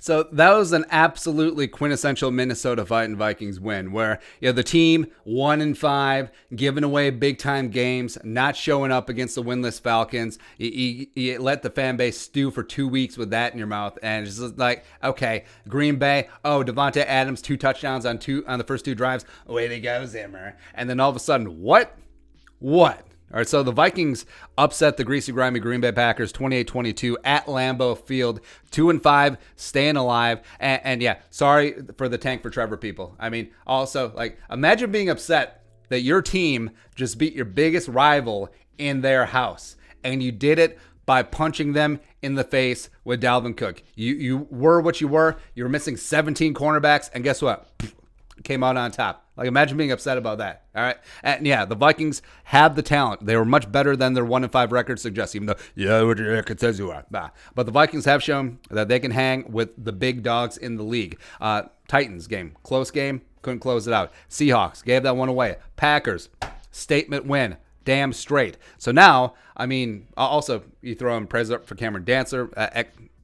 So that was an absolutely quintessential Minnesota Vikings win, where the team 1-5, giving away big time games, not showing up against the winless Falcons. You let the fan base stew for 2 weeks with that in your mouth, and it's just like, okay, Green Bay, Devontae Adams 2 touchdowns on the first 2 drives, away they go, Zimmer, and then all of a sudden, what? All right, so the Vikings upset the Greasy, Grimy Green Bay Packers 28-22 at Lambeau Field, 2-5, staying alive. And yeah, sorry for the tank for Trevor people. I mean, also, like, imagine being upset that your team just beat your biggest rival in their house, and you did it by punching them in the face with DALVIN Cook. You were what you were. You were missing 17 cornerbacks, and guess what? Came out on top. Like, imagine being upset about that. All right. And yeah, the Vikings have the talent. They were much better than their 1-5 record suggests, even though, what your record says you are. Bah. But the Vikings have shown that they can hang with the big dogs in the league. Titans game, close game, couldn't close it out. Seahawks gave that one away. Packers, statement win. Damn straight. So now, I mean, also, you throw in praise up for Cameron Dancer.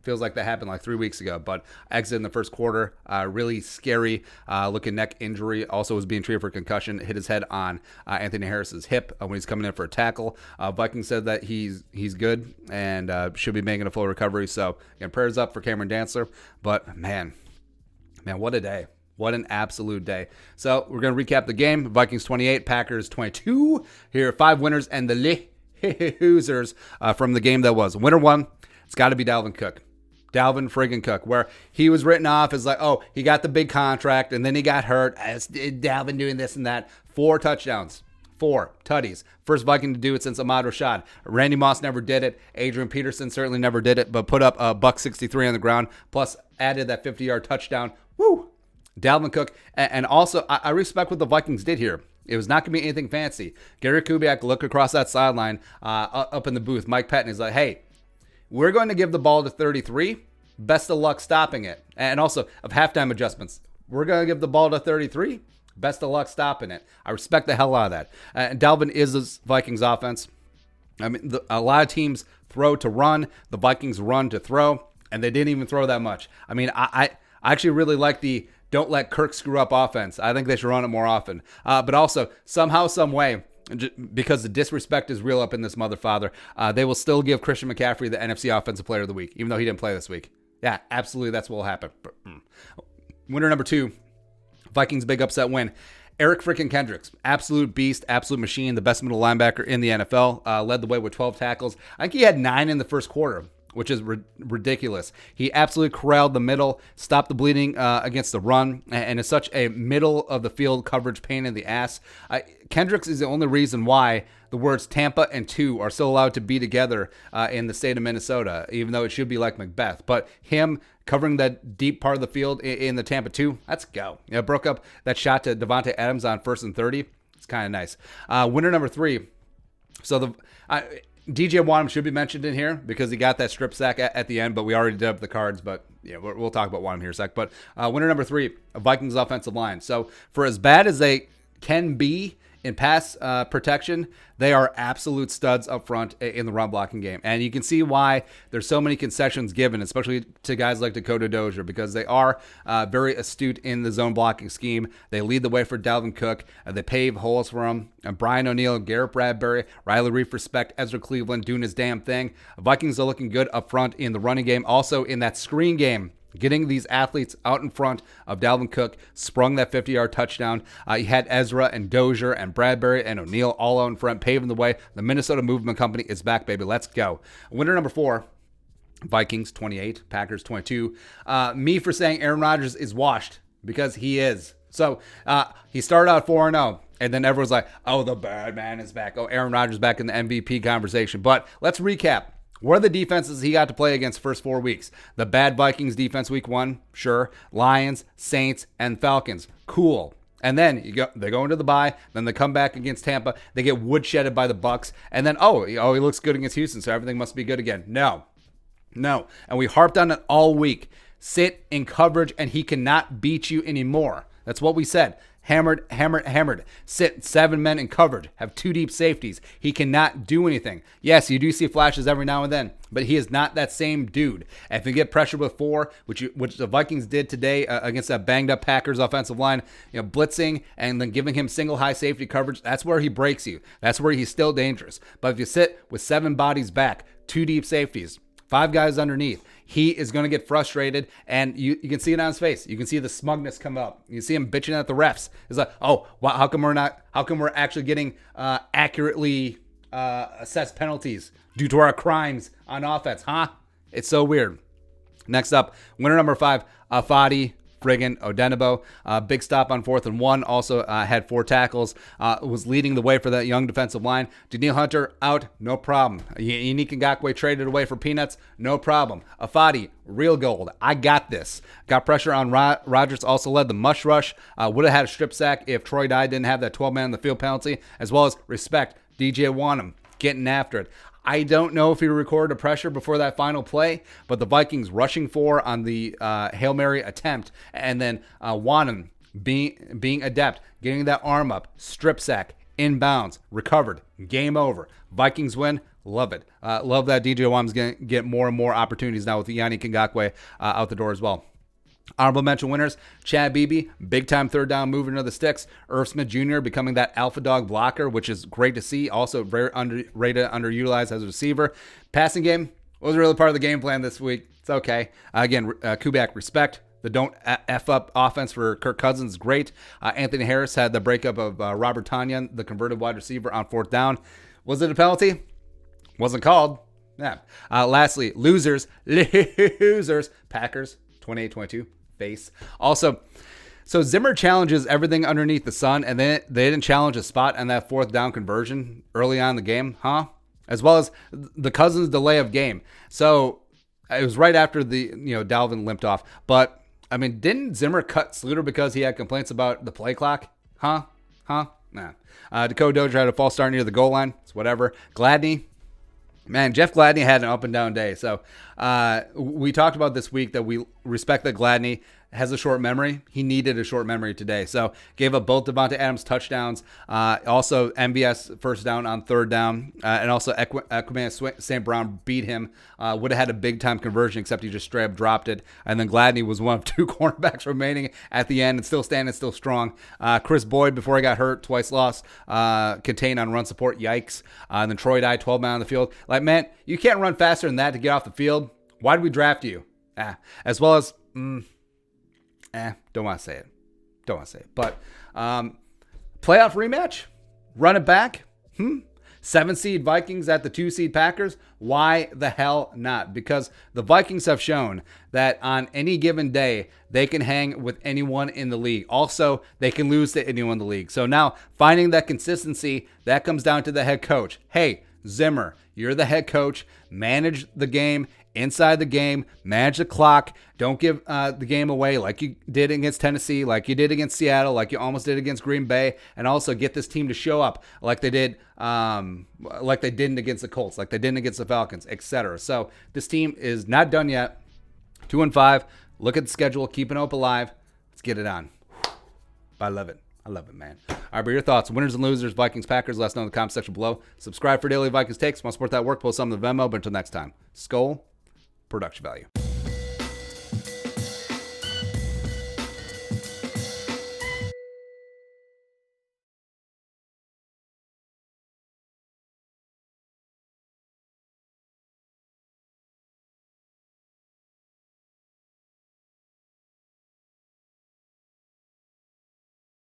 Feels like that happened like 3 weeks ago, but exit in the first quarter, really scary looking neck injury. Also was being treated for concussion, hit his head on Anthony Harris's hip when he's coming in for a tackle. Vikings said that he's good and should be making a full recovery. So again, prayers up for Cameron Dancer. But man, what a day. What an absolute day. So we're going to recap the game. Vikings 28, Packers 22. Here are 5 winners and the losers from the game that was. Winner 1, it's got to be DALVIN Cook. Dalvin friggin' Cook, where he was written off as like, oh, he got the big contract and then he got hurt. Dalvin doing this and that. 4 touchdowns. 4 tutties. First Viking to do it since Ahmad Rashad. Randy Moss never did it. Adrian Peterson certainly never did it, but put up a $163 on the ground, plus added that 50-yard touchdown. Woo! Dalvin Cook. And also, I respect what the Vikings did here. It was not going to be anything fancy. Gary Kubiak looked across that sideline up in the booth. Mike Patton is like, hey, we're going to give the ball to 33. Best of luck stopping it. And also, of halftime adjustments, we're going to give the ball to 33. Best of luck stopping it. I respect the hell out of that. And Dalvin is this Vikings offense. I mean, a lot of teams throw to run. The Vikings run to throw. And they didn't even throw that much. I mean, I actually really like the don't let Kirk screw up offense. I think they should run it more often. But also, somehow, some way, because the disrespect is real up in this mother father, they will still give Christian McCaffrey the NFC Offensive Player of the Week, even though he didn't play this week. Yeah, absolutely, that's what will happen. Winner number 2, Vikings big upset win. Eric freaking Kendricks, absolute beast, absolute machine, the best middle linebacker in the NFL, led the way with 12 tackles. I think he had 9 in the first quarter, which is ridiculous. He absolutely corralled the middle, stopped the bleeding against the run, and is such a middle of the field coverage pain in the ass. Kendricks is the only reason why the words Tampa and 2 are still allowed to be together in the state of Minnesota, even though it should be like Macbeth. But him covering that deep part of the field in the Tampa 2, let's go. Broke up that shot to Devontae Adams on 1st and 30. It's kind of nice. Winner number 3. So DJ Wanham should be mentioned in here because he got that strip sack at the end, but we already did up the cards. But yeah, we'll talk about Wanham here in a sec. But winner number 3, Vikings offensive line. So for as bad as they can be in pass protection, they are absolute studs up front in the run blocking game. And you can see why there's so many concessions given, especially to guys like Dakota Dozier, because they are very astute in the zone blocking scheme. They lead the way for Dalvin Cook. They pave holes for him. Brian O'Neill, Garrett Bradbury, Riley Reef, respect, Ezra Cleveland doing his damn thing. Vikings are looking good up front in the running game. Also in that screen game, getting these athletes out in front of Dalvin Cook, sprung that 50-yard touchdown. You had Ezra and Dozier and Bradbury and O'Neill all out in front, paving the way. The Minnesota Movement Company is back, baby. Let's go. Winner number 4, Vikings 28, Packers 22. Me for saying Aaron Rodgers is washed, because he is. So he started out 4-0. And then everyone's like, oh, the bad man is back. Oh, Aaron Rodgers back in the MVP conversation. But let's recap. What are the defenses he got to play against first 4 weeks? The bad Vikings defense week 1, sure. Lions, Saints, and Falcons. Cool. And then they go into the bye. Then they come back against Tampa. They get woodshedded by the Bucks. And then, he looks good against Houston, so everything must be good again. No. And we harped on it all week. Sit in coverage, and he cannot beat you anymore. That's what we said. hammered. Sit 7 men and covered. Have 2 deep safeties. He cannot do anything. Yes, you do see flashes every now and then, but he is not that same dude. If you get pressure with 4, which the Vikings did today against that banged up Packers offensive line, blitzing and then giving him single high safety coverage, that's where he breaks you. That's where he's still dangerous. But if you sit with 7 bodies back, 2 deep safeties, 5 guys underneath, he is going to get frustrated, and you can see it on his face. You can see the smugness come up. You see him bitching at the refs. It's like, oh, well, how come we're actually getting accurately assessed penalties due to our crimes on offense, huh? It's so weird. Next up, winner number 5, Fadi friggin' Odenigbo. Big stop on 4th and 1. Also had 4 tackles. Was leading the way for that young defensive line. Daniil Hunter out, no problem. Yannick Ngakoue traded away for peanuts, no problem. Afadi, real gold. I got this. Got pressure on Rodgers. Also led the mush rush. Would have had a strip sack if Troy Dye didn't have that 12-man on the field penalty, as well as respect. DJ Wanham getting after it. I don't know if he recorded a pressure before that final play, but the Vikings rushing 4 on the Hail Mary attempt, and then Wanham being adept, getting that arm up, strip sack, inbounds, recovered, game over. Vikings win. Love it. Love that DJ Wanham's going to get more and more opportunities now with Yannick Ngakoue out the door as well. Honorable mention winners, Chad Beebe, big-time third-down move into the sticks. Irv Smith Jr. becoming that alpha dog blocker, which is great to see. Also very underrated, underutilized as a receiver. Passing game wasn't really part of the game plan this week. It's okay. Again, Kubiak, respect. The don't F up offense for Kirk Cousins is great. Anthony Harris had the breakup of Robert Tonyan, the converted wide receiver, on 4th down. Was it a penalty? Wasn't called. Yeah. Lastly, losers. Packers, 28-22. Face. Also, so Zimmer challenges everything underneath the sun, and then they didn't challenge a spot on that 4th down conversion early on in the game, huh? As well as the Cousins delay of game. So it was right after the DALVIN limped off. But I mean, didn't Zimmer cut Sluter because he had complaints about the play clock? Huh? Nah. Dakota Dozier had a false start near the goal line. It's whatever. Gladney. Man, Jeff Gladney had an up and down day. So we talked about this week that we respect that Gladney has a short memory. He needed a short memory today. So gave up both Devonta Adams touchdowns. Also MVS first down on 3rd down. And also Equimana St. Brown beat him. Would have had a big-time conversion, except he just straight up dropped it. And then Gladney was one of 2 cornerbacks remaining at the end and still standing, still strong. Chris Boyd, before he got hurt, twice lost. Contained on run support. Yikes. And then Troy Dye, 12-man on the field. Like, man, you can't run faster than that to get off the field. Why did we draft you? As well as... don't want to say it. But playoff rematch? Run it back? 7-seed Vikings at the 2-seed Packers? Why the hell not? Because the Vikings have shown that on any given day, they can hang with anyone in the league. Also, they can lose to anyone in the league. So now, finding that consistency, that comes down to the head coach. Hey, Zimmer, you're the head coach. Manage the game. Inside the game, manage the clock. Don't give the game away like you did against Tennessee, like you did against Seattle, like you almost did against Green Bay, and also get this team to show up like they didn't against the Colts, like they didn't against the Falcons, etc. So this team is not done yet. 2-5. Look at the schedule, keeping hope alive. Let's get it on. I love it. I love it, man. All right, but your thoughts, winners and losers, Vikings, Packers, let us know in the comment section below. Subscribe for daily Vikings takes. Want to support that work, post some in the Venmo. But until next time, Skull Production Value.